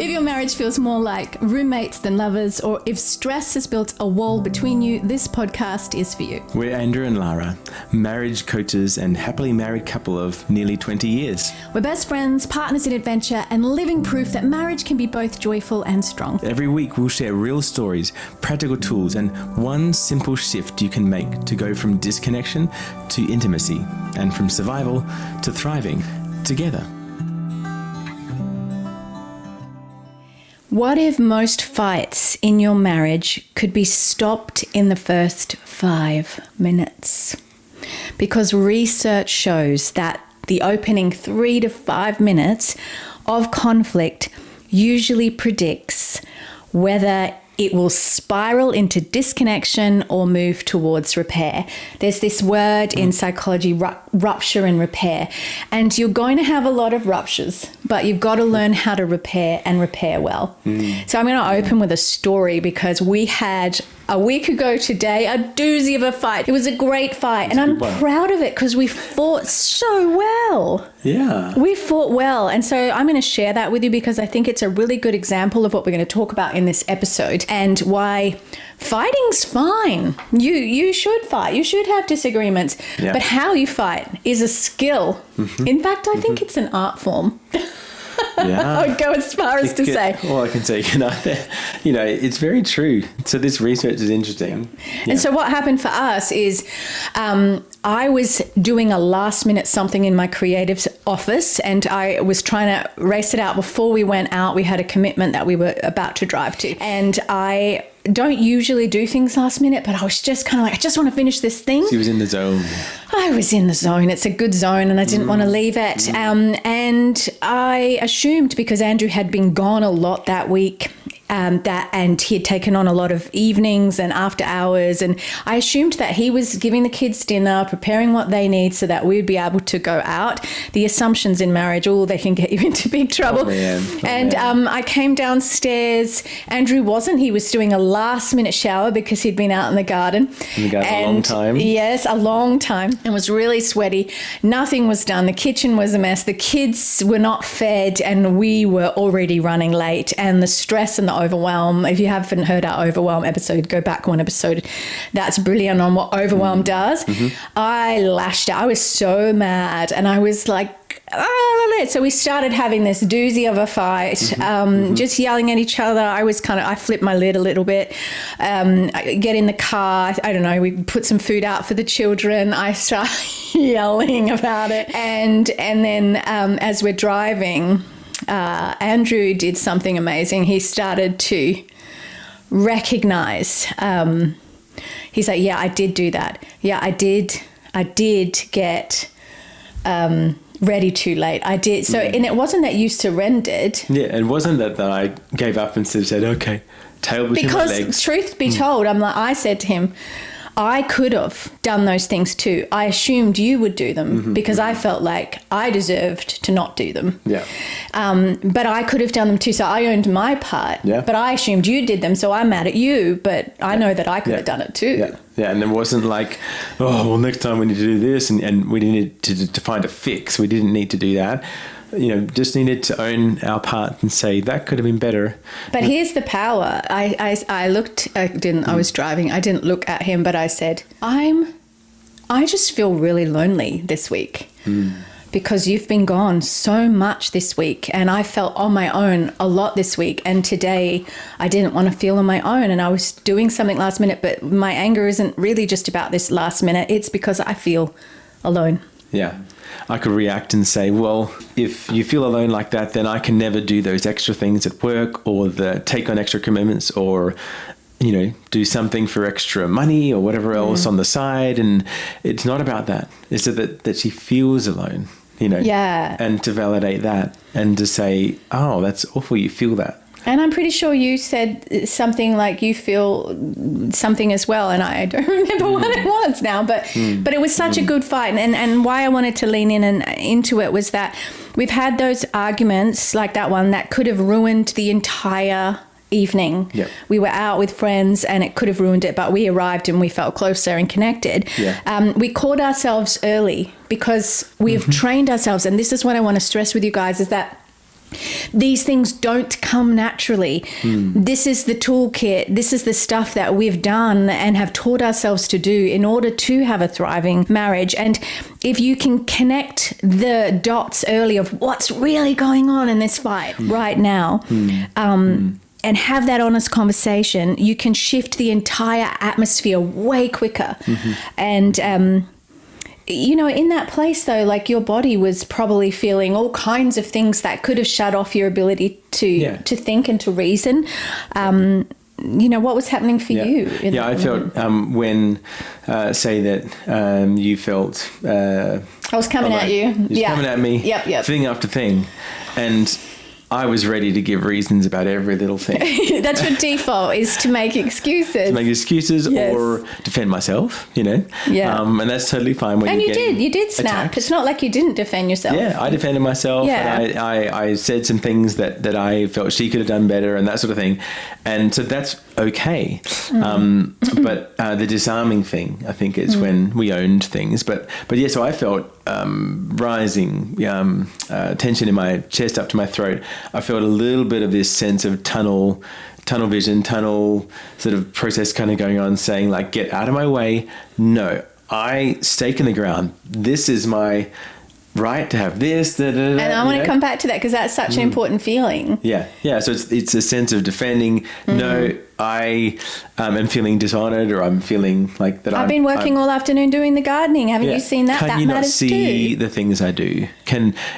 If your marriage feels more like roommates than lovers, or if stress has built a wall between you, this podcast is for you. We're Andrew and Lara, marriage coaches and happily married couple of nearly 20 years. We're best friends, partners in adventure, and living proof that marriage can be both joyful and strong. Every week we'll share real stories, practical tools, and one simple shift you can make to go from disconnection to intimacy, and from survival to thriving together. What if most fights in your marriage could be stopped in the first 5 minutes? Because research shows that the opening 3 to 5 minutes of conflict usually predicts whether it will spiral into disconnection or move towards repair. There's this word in psychology, rupture and repair. And you're going to have a lot of ruptures, but you've got to learn how to repair and repair well. So I'm going to open with a story because we had a week ago today a doozy of a fight. It was a great fight, and I'm proud of it because we fought so well. Yeah. We fought well. And so I'm going to share that with you because I think it's a really good example of what we're going to talk about in this episode and why fighting's fine. You should fight. You should have disagreements. Yeah. But how you fight is a skill. In fact, I think it's an art form. Yeah. I would go as far as to say. Well, I can say, it's very true. So this research is interesting. Yeah. And so what happened for us is I was doing a last minute something in my creative's office, and I was trying to race it out before we went out. We had a commitment that we were about to drive to, and I don't usually do things last minute, but I was just kind of like, I just want to finish this thing. She was in the zone. I was in the zone. It's a good zone, and I didn't want to leave it. And I assumed, because Andrew had been gone a lot that week, and he had taken on a lot of evenings and after hours, and I assumed that he was giving the kids dinner, preparing what they need so that we would be able to go out. The assumptions in marriage, they can get you into big trouble. I came downstairs. Andrew wasn't. He was doing a last minute shower because he'd been out in the garden. A long time. Yes, a long time, and was really sweaty. Nothing was done. The kitchen was a mess. The kids were not fed, and we were already running late, and the stress and the overwhelm. If you haven't heard our overwhelm episode, go back one episode. That's brilliant on what overwhelm does. I lashed out. I was so mad, and I was like, so we started having this doozy of a fight, just yelling at each other. I flipped my lid a little bit, I get in the car. I don't know, we put some food out for the children. I start yelling about it. And then as we're driving, Andrew did something amazing. He started to recognize. He's like, yeah, I did do that. Yeah, I did get ready too late. I did. So, and it wasn't that you surrendered. Yeah, it wasn't that I gave up and said, okay, tail between my legs. Because truth be told, I said to him, I could have done those things too. I assumed you would do them because I felt like I deserved to not do them. Yeah. But I could have done them too. So I owned my part. Yeah. But I assumed you did them. So I'm mad at you. But I know that I could have done it too. Yeah. Yeah. And it wasn't like, next time we need to do this. And we needed to find a fix. We didn't need to do that. Just needed to own our part and say that could have been better. But here's the power. I looked. I was driving. I didn't look at him, but I said, I just feel really lonely this week because you've been gone so much this week, and I felt on my own a lot this week. And today, I didn't want to feel on my own, and I was doing something last minute. But my anger isn't really just about this last minute. It's because I feel alone. Yeah. I could react and say, well, if you feel alone like that, then I can never do those extra things at work or take on extra commitments or, do something for extra money or whatever else on the side. And it's not about that. It's that she feels alone, Yeah. And to validate that and to say, oh, that's awful. You feel that. And I'm pretty sure you said something like you feel something as well, and I don't remember what it was now, but it was such a good fight. And why I wanted to lean in and into it was that we've had those arguments like that one that could have ruined the entire evening. Yep. We were out with friends and it could have ruined it, but we arrived and we felt closer and connected. Yeah. We caught ourselves early because we've trained ourselves, and this is what I want to stress with you guys, is that These things don't come naturally. This is the toolkit. This is the stuff that we've done and have taught ourselves to do in order to have a thriving marriage. And if you can connect the dots early of what's really going on in this fight right now, and have that honest conversation, you can shift the entire atmosphere way quicker. And, you know, in that place, though, like your body was probably feeling all kinds of things that could have shut off your ability to think and to reason. You know, what was happening for you? I felt when, say that you felt... I was coming at you. Coming at me. Yep. Thing after thing. And I was ready to give reasons about every little thing. That's your default, is to make excuses. Or defend myself, you know. Yeah. And that's totally fine when you did snap. Attacked. It's not like you didn't defend yourself. Yeah, I defended myself. Yeah. And I said some things that I felt she could have done better and that sort of thing. And so that's okay. But the disarming thing, I think, is when we owned things. But yeah, so I felt rising tension in my chest up to my throat. I felt a little bit of this sense of tunnel vision, tunnel sort of process kind of going on, saying like, get out of my way. No, I stake in the ground. This is my right to have this. And I want to come back to that because that's such an important feeling. Yeah. So it's a sense of defending. No, I am feeling dishonored, or I'm feeling like that. I've been working all afternoon doing the gardening. Haven't you seen that? Can you not see the things I do?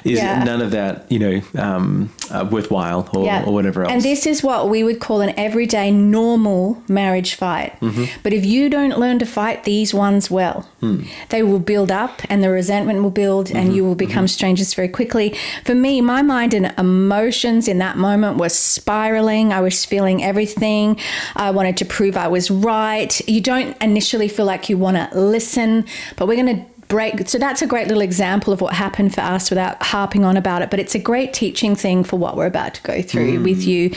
Is none of that, you know, worthwhile or whatever else? And this is what we would call an everyday normal marriage fight. But if you don't learn to fight these ones well, they will build up and the resentment will build and you will become strangers very quickly. For me, my mind and emotions in that moment were spiraling. I was feeling everything. I wanted to prove I was right. You don't initially feel like you want to listen, but we're going to break. So that's a great little example of what happened for us without harping on about it. But it's a great teaching thing for what we're about to go through with you.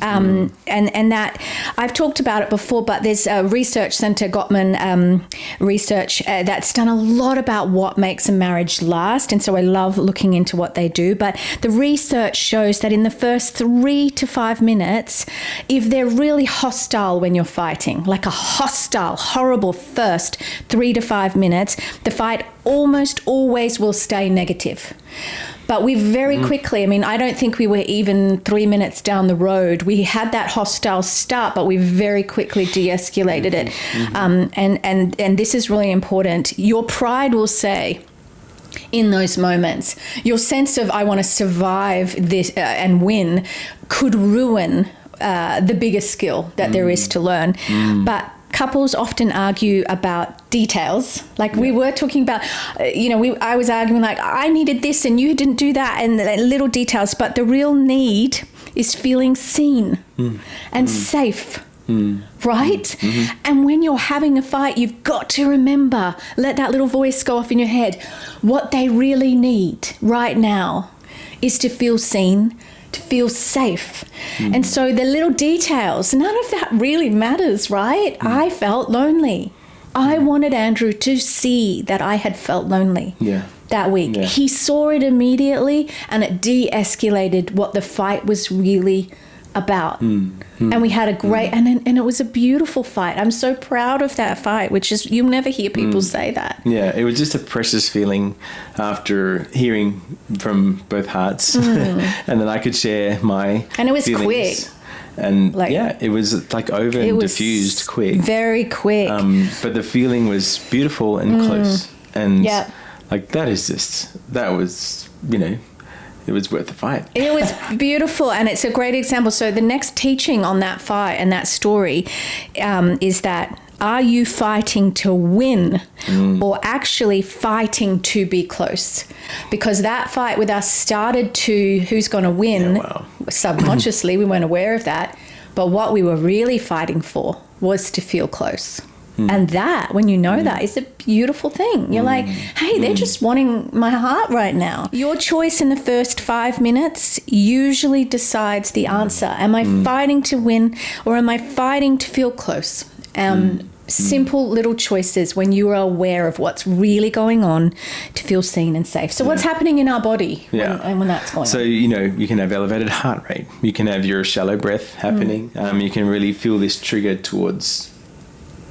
And that I've talked about it before, but there's a research center, Gottman research, that's done a lot about what makes a marriage last. And so I love looking into what they do. But the research shows that in the first 3 to 5 minutes, if they're really hostile when you're fighting, like a hostile, horrible first 3 to 5 minutes, the fight almost always will stay negative. But we very quickly, I mean, I don't think we were even 3 minutes down the road. We had that hostile start, but we very quickly de-escalated it. And this is really important. Your pride will say, in those moments, your sense of I want to survive this and win could ruin the biggest skill that there is to learn. But couples often argue about details. Like we were talking about, I was arguing like, I needed this and you didn't do that, and little details. But the real need is feeling seen and safe. Right? And when you're having a fight, you've got to remember, let that little voice go off in your head. What they really need right now is to feel seen, to feel safe. And so the little details, none of that really matters, right? I felt lonely. I wanted Andrew to see that I had felt lonely that week. He saw it immediately, and it de-escalated what the fight was really about. And we had a great, and it was a beautiful fight. I'm so proud of that fight, which is, you'll never hear people say that. Yeah, it was just a precious feeling after hearing from both hearts. And then I could share my And it was feelings. quick. And it was like over and diffused quick. Very quick. But the feeling was beautiful and close. And like that was, it was worth the fight. It was beautiful, and it's a great example. So the next teaching on that fight and that story is that, are you fighting to win or actually fighting to be close? Because that fight with us started to who's going to win. Subconsciously, we weren't aware of that. But what we were really fighting for was to feel close. And that, when you know that, is a beautiful thing. You're like, hey, they're just wanting my heart right now. Your choice in the first 5 minutes usually decides the answer. Am I fighting to win, or am I fighting to feel close? simple little choices when you are aware of what's really going on to feel seen and safe. So what's happening in our body when that's going on? So, you can have elevated heart rate. You can have your shallow breath happening. You can really feel this trigger towards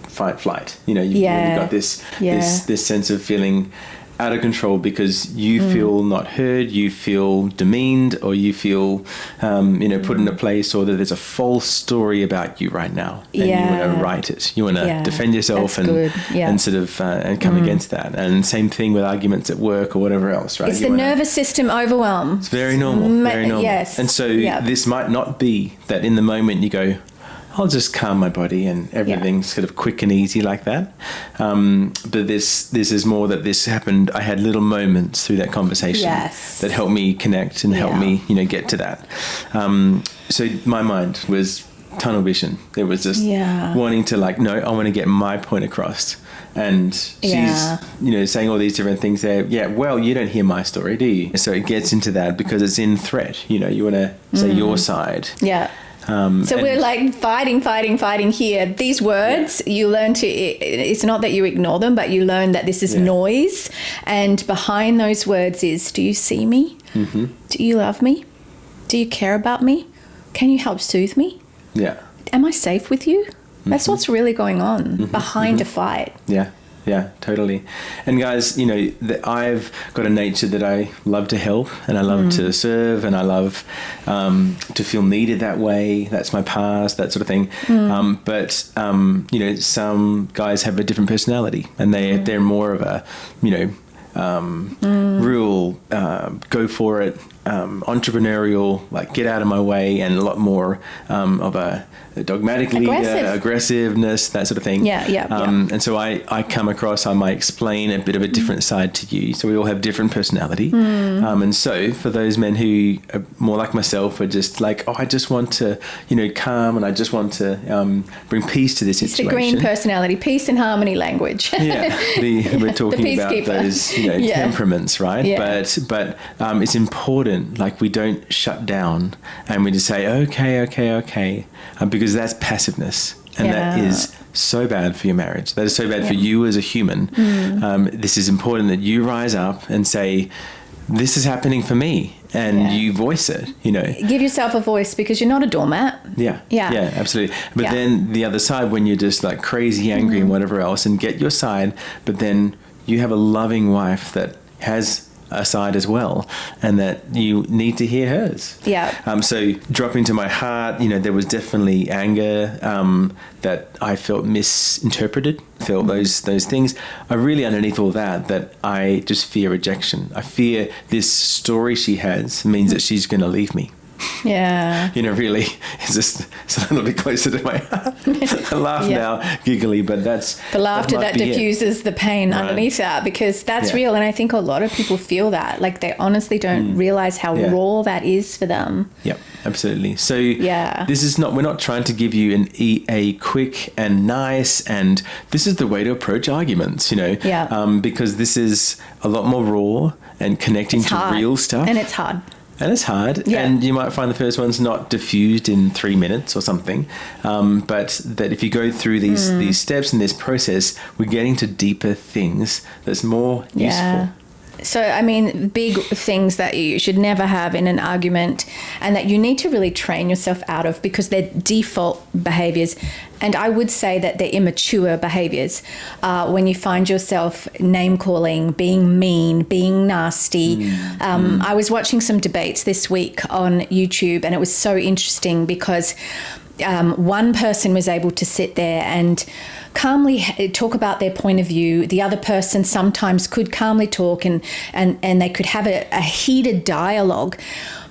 fight, flight. You've really got this sense of feeling out of control because you feel not heard, you feel demeaned, or you feel, put in a place, or that there's a false story about you right now, and you want to write it. You want to defend yourself and sort of and come against that. And same thing with arguments at work or whatever else, right? It's the nervous system overwhelm. It's very normal, very normal. Yes. And so this might not be that in the moment you go, I'll just calm my body and everything's sort of quick and easy like that. But this is more that this happened. I had little moments through that conversation that helped me connect and helped me, get to that. So my mind was tunnel vision. It was just wanting to no, I want to get my point across. And she's, saying all these different things there. Yeah, well, you don't hear my story, do you? So it gets into that because it's in threat. You want to say your side. Yeah. So we're fighting here. These words, you learn it's not that you ignore them, but you learn that this is noise. And behind those words is, do you see me? Mm-hmm. Do you love me? Do you care about me? Can you help soothe me? Yeah. Am I safe with you? That's what's really going on behind a fight. Yeah. Yeah, totally. And guys, I've got a nature that I love to help and I love to serve and I love to feel needed that way. That's my past, that sort of thing. But some guys have a different personality and they're more of a, real go for it, entrepreneurial, get out of my way, and a lot more of a dogmatic leader, aggressiveness, that sort of thing. And so I come across, I might explain a bit of a different side to you. So we all have different personality. And so for those men who are more like myself, are just I just want to, calm, and I just want to bring peace to this situation. It's the green personality, peace and harmony language. We're talking about those, temperaments, right? But it's important, we don't shut down and we just say, okay, because that's passiveness. And that is so bad for your marriage. That is so bad for you as a human. This is important that you rise up and say, this is happening for me. And you voice it, Give yourself a voice because you're not a doormat. Yeah, absolutely. But then the other side, when you're just crazy, angry and whatever else, and get your side, but then you have a loving wife that has a side as well, and that you need to hear hers. So drop into my heart, there was definitely anger that I felt misinterpreted, felt those things. I really, underneath all that I just fear rejection. I fear this story she has means that she's going to leave me. Really, it's a little bit closer to my heart. I laugh now, giggly, but that's the laughter that diffuses the pain underneath that, because that's real. And I think a lot of people feel that, they honestly don't realize how raw that is for them. Yep, absolutely. So this is we're not trying to give you a quick and nice, and this is the way to approach arguments, because this is a lot more raw and connecting to real stuff. And it's hard. And it's hard, and you might find the first one's not diffused in 3 minutes or something, but that if you go through these steps and this process, we're getting to deeper things that's more useful. So, big things that you should never have in an argument and that you need to really train yourself out of, because they're default behaviors. And I would say that they're immature behaviors. When you find yourself name calling, being mean, being nasty. I was watching some debates this week on YouTube, and it was so interesting because one person was able to sit there and calmly talk about their point of view. The other person sometimes could calmly talk and they could have a heated dialogue.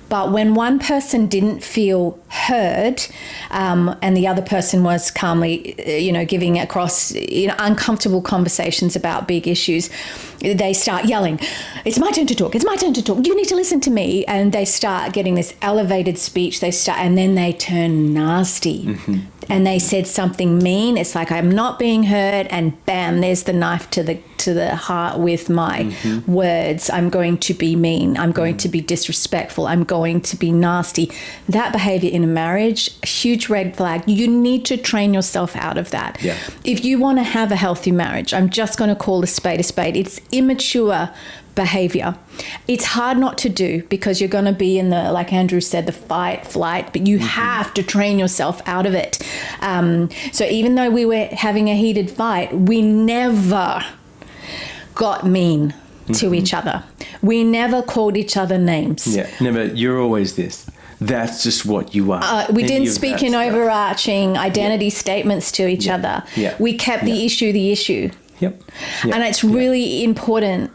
But when one person didn't feel heard, and the other person was calmly, giving across, uncomfortable conversations about big issues, they start yelling, "It's my turn to talk. It's my turn to talk. You need to listen to me." And they start getting this elevated speech. And then they turn nasty. And they said something mean. It's like, I'm not being heard, and bam, there's the knife to to the heart with my words. I'm going to be mean. I'm going to be disrespectful. I'm going to be nasty. That behavior in a marriage, a huge red flag. You need to train yourself out of that. Yeah. If you want to have a healthy marriage, I'm just going to call a spade a spade. It's immature behavior. It's hard not to do because you're going to be in the, like Andrew said, the fight, flight, but you have to train yourself out of it. So even though we were having a heated fight, we never got mean to each other. We never called each other names. Yeah, never. You're always this. That's just what you are. We didn't speak in overarching identity statements to each other. Yeah. We kept the issue the issue. Yep. And it's really important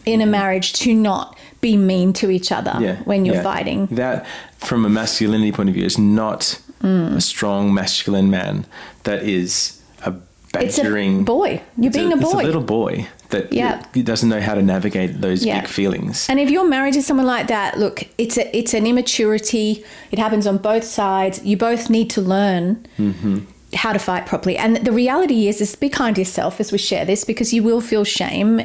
in a marriage to not be mean to each other when you're fighting. That, from a masculinity point of view, is not a strong masculine man. That is a badgering... It's a boy. You're being a boy. It's a little boy that doesn't know how to navigate those big feelings. And if you're married to someone like that, look, it's an immaturity. It happens on both sides. You both need to learn how to fight properly. And the reality is be kind to yourself as we share this, because you will feel shame.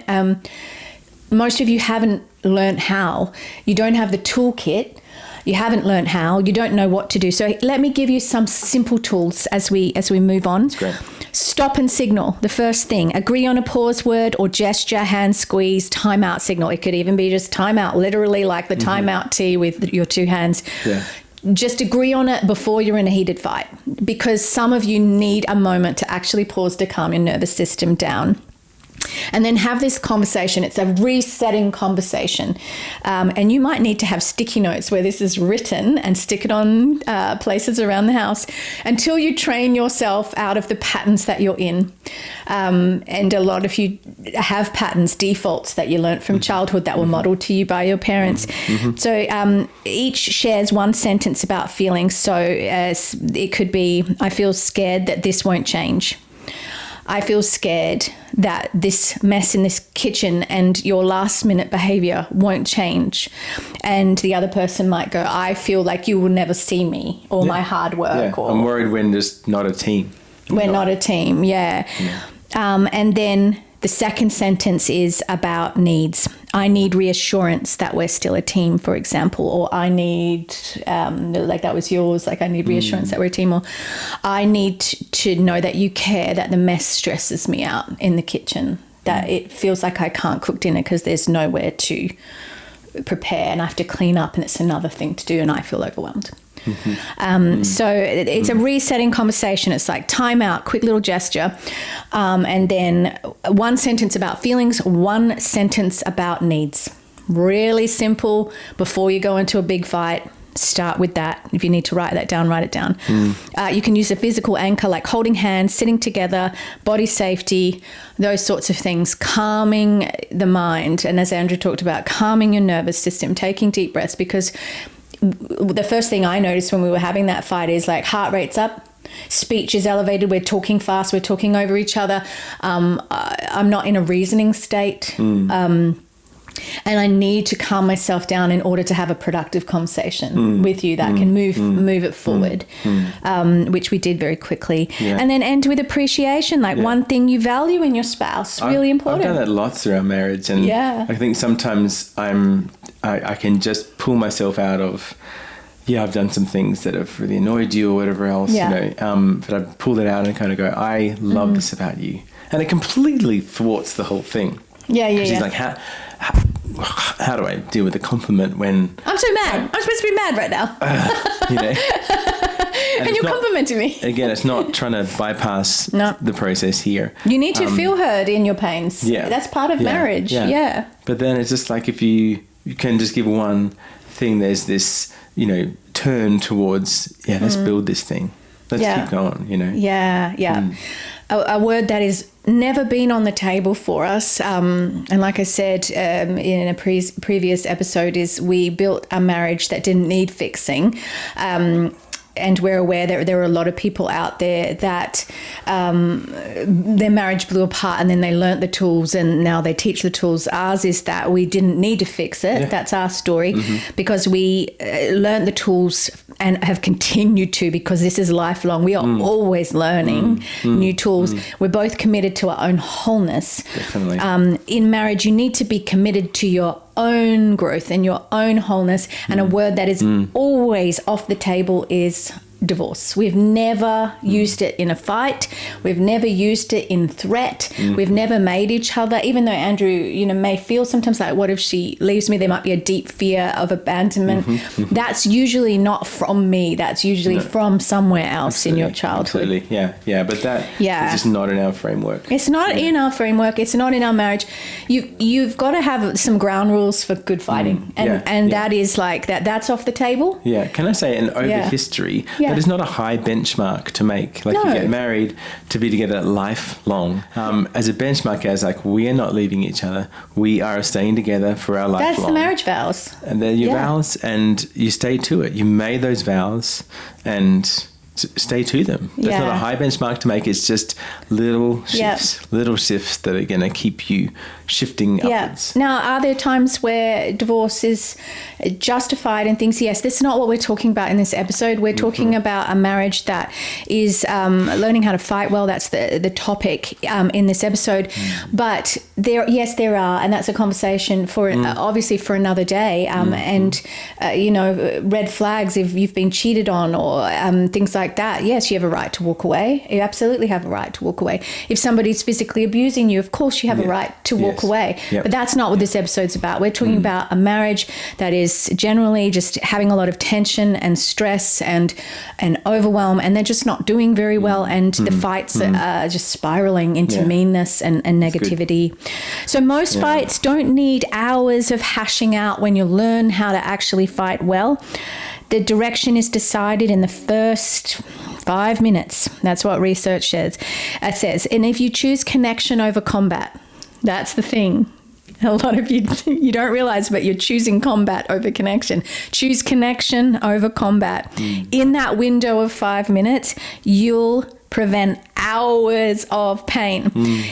Most of you haven't learned how. You don't have the toolkit. You haven't learned how. You don't know what to do. So let me give you some simple tools as we move on. That's great. Stop and signal. The first thing, agree on a pause word or gesture, hand squeeze, timeout signal. It could even be just timeout, literally like the timeout T with your two hands. Yeah. Just agree on it before you're in a heated fight, because some of you need a moment to actually pause to calm your nervous system down. And then have this conversation. It's a resetting conversation. And you might need to have sticky notes where this is written and stick it on places around the house until you train yourself out of the patterns that you're in. And a lot of you have patterns, defaults that you learnt from childhood that were modeled to you by your parents. So each shares one sentence about feelings. So it could be, I feel scared that this won't change. I feel scared that this mess in this kitchen and your last minute behavior won't change. And the other person might go, I feel like you will never see me or my hard work. Or I'm worried we're just not a team. We're not a team, and then the second sentence is about needs. I need reassurance that we're still a team, for example, or I need, like that was yours, like I need reassurance that we're a team, or I need to know that you care, that the mess stresses me out in the kitchen, that it feels like I can't cook dinner because there's nowhere to prepare and I have to clean up and it's another thing to do and I feel overwhelmed. So it's a resetting conversation. It's like time out, quick little gesture, and then one sentence about feelings, one sentence about needs. Really simple. Before you go into a big fight, start with that. If you need to write that down, write it down. You can use a physical anchor like holding hands, sitting together, body safety, those sorts of things, calming the mind. And as Andrew talked about, calming your nervous system, taking deep breaths, because the first thing I noticed when we were having that fight is like heart rate's up, speech is elevated, we're talking fast, we're talking over each other. I'm not in a reasoning state. And I need to calm myself down in order to have a productive conversation with you that can move it forward, which we did very quickly. And then end with appreciation, like one thing you value in your spouse, really important. I've done that lots through our marriage, and I think sometimes I can just pull myself out of, I've done some things that have really annoyed you or whatever else, but I pull it out and kind of go, I love this about you. And it completely thwarts the whole thing. She's like, how do I deal with a compliment when... I'm so mad. I'm supposed to be mad right now. And you're complimenting me. Again, it's not trying to bypass the process here. You need to feel heard in your pains. Yeah. That's part of marriage. Yeah. But then it's just like if you can just give one thing, there's this, turn towards, let's build this thing. Let's keep going, A word that is never been on the table for us, and like I said in a previous episode, is we built a marriage that didn't need fixing. and we're aware that there are a lot of people out there that their marriage blew apart and then they learnt the tools and now they teach the tools. Ours is that we didn't need to fix it. Yeah. That's our story, because we learnt the tools and have continued to, because this is lifelong. We are always learning new tools. We're both committed to our own wholeness. Definitely. In marriage, you need to be committed to your own growth and your own wholeness. And a word that is always off the table is divorce. We've never used it in a fight. We've never used it in threat. We've never made each other, even though Andrew, may feel sometimes like, what if she leaves me? There might be a deep fear of abandonment. That's usually not from me. That's usually from somewhere else in your childhood. Absolutely. Yeah. But that is just not in our framework. It's not in our framework. It's not in our marriage. You've got to have some ground rules for good fighting. And that is like that. That's off the table. Yeah. Can I say, and over history, that is not a high benchmark to make. Like, you get married to be together lifelong. As a benchmark, as like, we are not leaving each other. We are staying together for our lifelong. That's the marriage vows. And they're your vows, and you stay to it. You made those vows and stay to them. That's not a high benchmark to make. It's just little shifts that are going to keep you shifting upwards. Now, are there times where divorce is justified and things? Yes, that's not what we're talking about in this episode. We're talking about a marriage that is learning how to fight well. That's the topic in this episode. But there are, and that's a conversation for obviously for another day. And red flags if you've been cheated on or things like that. Yes, you have a right to walk away. You absolutely have a right to walk away. If somebody's physically abusing you, of course you have a right to walk away. But that's not what this episode's about. We're talking about a marriage that is generally just having a lot of tension and stress and overwhelm, and they're just not doing very well, and the fights are just spiraling into meanness and negativity. So most fights don't need hours of hashing out when you learn how to actually fight well. The direction is decided in the first 5 minutes. That's what research says. And if you choose connection over combat, that's the thing. A lot of you don't realize, but you're choosing combat over connection. Choose connection over combat. In that window of 5 minutes, you'll prevent hours of pain.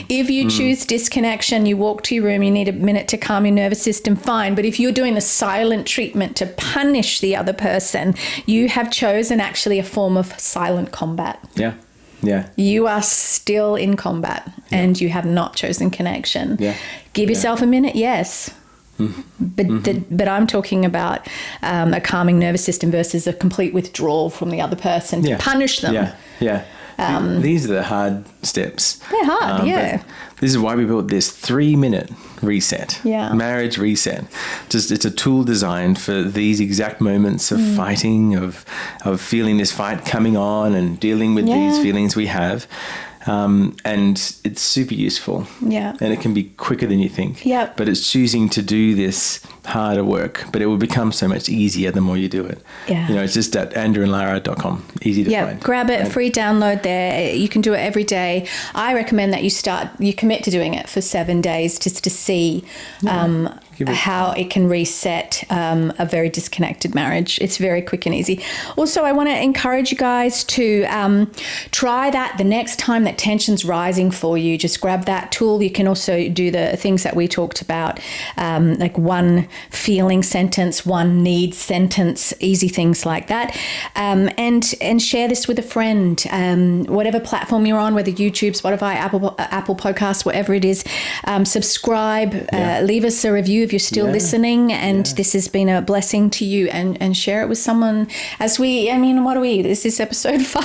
If you choose disconnection, you walk to your room, you need a minute to calm your nervous system, fine. But if you're doing the silent treatment to punish the other person, you have chosen actually a form of silent combat. Yeah. You are still in combat and you have not chosen connection. Give yourself a minute, yes. But I'm talking about a calming nervous system versus a complete withdrawal from the other person to punish them. These are the hard steps. They're hard, but this is why we built this 3-minute reset, marriage reset. It's a tool designed for these exact moments of fighting, of feeling this fight coming on and dealing with these feelings we have. And it's super useful. And it can be quicker than you think. But it's choosing to do this harder work, but it will become so much easier the more you do it. It's just at andrewandlara.com. Easy to find. Grab it, free download there. You can do it every day. I recommend that you commit to doing it for 7 days just to see how it can reset a very disconnected marriage. It's very quick and easy. Also, I want to encourage you guys to try that the next time that tension's rising for you. Just grab that tool. You can also do the things that we talked about, like one feeling sentence, one need sentence, easy things like that. And share this with a friend, whatever platform you're on, whether YouTube, Spotify, Apple Podcasts, whatever it is. Subscribe, leave us a review if you're still listening, and this has been a blessing to you, and share it with someone as what are we? This is episode 5.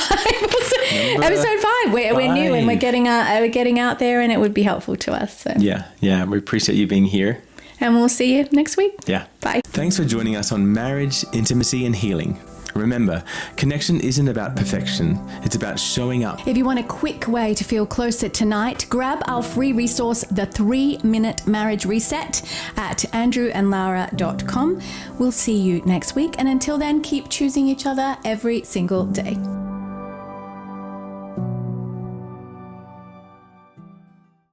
Episode 5. We're new and we're getting out there, and it would be helpful to us. So. We appreciate you being here. And we'll see you next week. Bye. Thanks for joining us on Marriage, Intimacy and Healing. Remember, connection isn't about perfection. It's about showing up. If you want a quick way to feel closer tonight, grab our free resource, The 3-Minute Marriage Reset, at andrewandlara.com. We'll see you next week. And until then, keep choosing each other every single day.